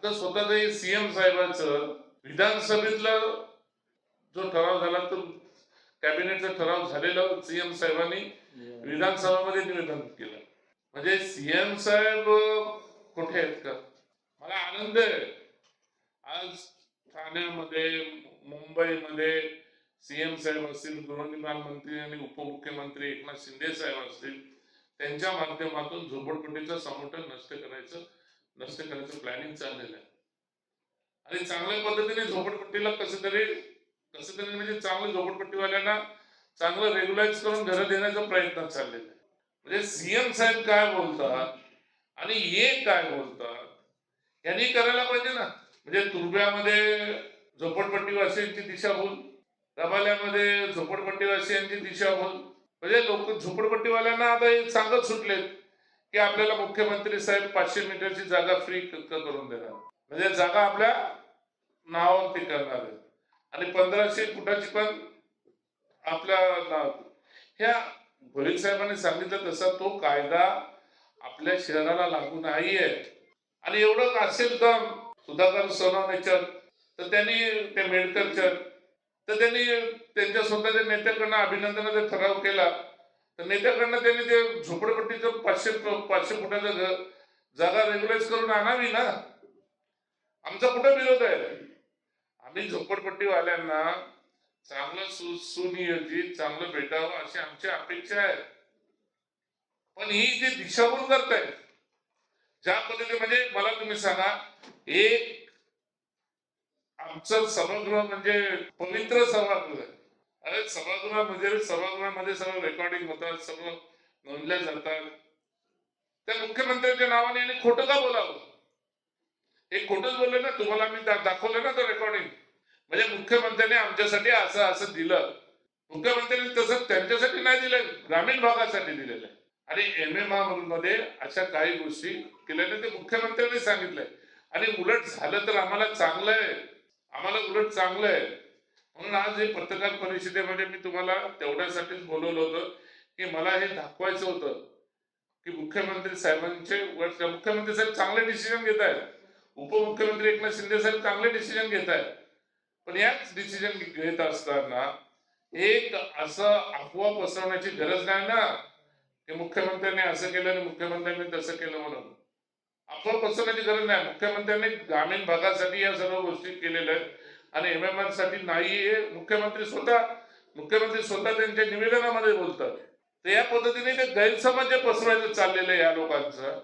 आता स्वतः सीएम साहेबांचं विधानसभेतला जो ठराव झाला तो कॅबिनेटचा ठराव झालेला सीएम साहेबांनी विधानसभामध्ये निवेदन केलं. म्हणजे सीएम साहेब कुठे आहेत का? मला आनंद आहे आज ठाण्यामध्ये मुंबईमध्ये सीएम साहेब असतील, गृहनिर्माण मंत्री आणि उपमुख्यमंत्री एकनाथ शिंदे साहेब असतील, त्यांच्या माध्यमातून झोपडपट्टीचं समुटन नष्ट करायचं प्लॅनिंग चाललेलं आहे. आणि चांगल्या पद्धतीने झोपडपट्टीला कसं तरी म्हणजे चांगलं झोपडपट्टीवाल्यांना चांगलं रेग्युलाइज करून घरं देण्याचा प्रयत्न चाललेला आहे. म्हणजे सीएम साहेब काय बोलतात आणि हे काय बोलतात यांनी करायला पाहिजे ना. म्हणजे तुर्ब्यामध्ये झोपडपट्टीवासियांची दिशाभूल, रबाल्यामध्ये झोपडपट्टीवासियांची दिशाभूल. म्हणजे लोक झोपडपट्टीवाल्यांना आता हे सांगत सुटलेत की आपल्याला मुख्यमंत्री साहेब 500 मीटरची जागा फ्री करून देणार, म्हणजे जागा आपल्या नावावरती करणार आहे आणि 1500 फुटाची पण आपल्या नाव. ह्या भोईर साहेबांनी सांगितलं तसा तो कायदा आपल्या शहराला लागू नाहीये. आणि एवढं असेल तर सुधाकर सोनवणेकर तर त्यांनी ते मेडकरकर तर त्यांनी त्यांच्या स्वतःच्या नेत्याकडनं अभिनंदनाचा ठराव केला. तर नेत्याकडनं त्यांनी ते झोपडपट्टीचं 500 फुटाचं जागा रेग्युलाइज करून आणावी ना. आमचा कुठं विरोध आहे? आम्ही झोपडपट्टीवाल्यांना चांगलं सुनियोजित चांगलं भेटावं अशी आमची अपेक्षा आहे. पण ही जी दिशाभूल करतायत ज्या पद्धतीने, म्हणजे मला तुम्ही सांगा, एक आमचं सभागृह म्हणजे पवित्र सभागृह आहे. अरे सभागृहामध्ये सर्व रेकॉर्डिंग होतात, सर्व नोंदल्या जातात. त्या मुख्यमंत्र्यांच्या नावाने यांनी खोटं का बोलावं? हे खोटंच बोलले ना. तुम्हाला मी दाखवलं ना तो रेकॉर्डिंग. म्हणजे मुख्यमंत्र्यांनी आमच्यासाठी असं दिलं. मुख्यमंत्र्यांनी तसं त्यांच्यासाठी नाही दिलं, ग्रामीण भागासाठी दिलेलं आहे. आणि MMR मध्ये अशा काही गोष्टी केल्याने ते मुख्यमंत्र्यांनी सांगितलंय. आणि उलट झालं तर आम्हाला चांगलं आहे, उलट चांगलं आहे. म्हणून आज हे पत्रकार परिषदेमध्ये मी तुम्हाला तेवढ्यासाठीच बोलवलं होतं की मला हे दाखवायचं होतं की मुख्यमंत्री साहेब चांगले डिसिजन घेत आहेत, उपमुख्यमंत्री एकनाथ शिंदे साहेब चांगले डिसिजन घेत आहेत. पण याच डिसिजन घेत असताना एक असं अफवा पसरवण्याची गरज नाही ना की मुख्यमंत्र्यांनी असं केलं आणि मुख्यमंत्र्यांनी तसं केलं म्हणून. अफवा पसरवण्याची गरज नाही. मुख्यमंत्र्यांनी ग्रामीण भागासाठी या सर्व गोष्टी केलेल्या आहेत आणि MMR साठी नाही. हे मुख्यमंत्री स्वतः त्यांच्या निवेदनामध्ये बोलतात. तर या पद्धतीने ते गैरसमज जे पसरवायचं चाललेलं आहे या लोकांचं,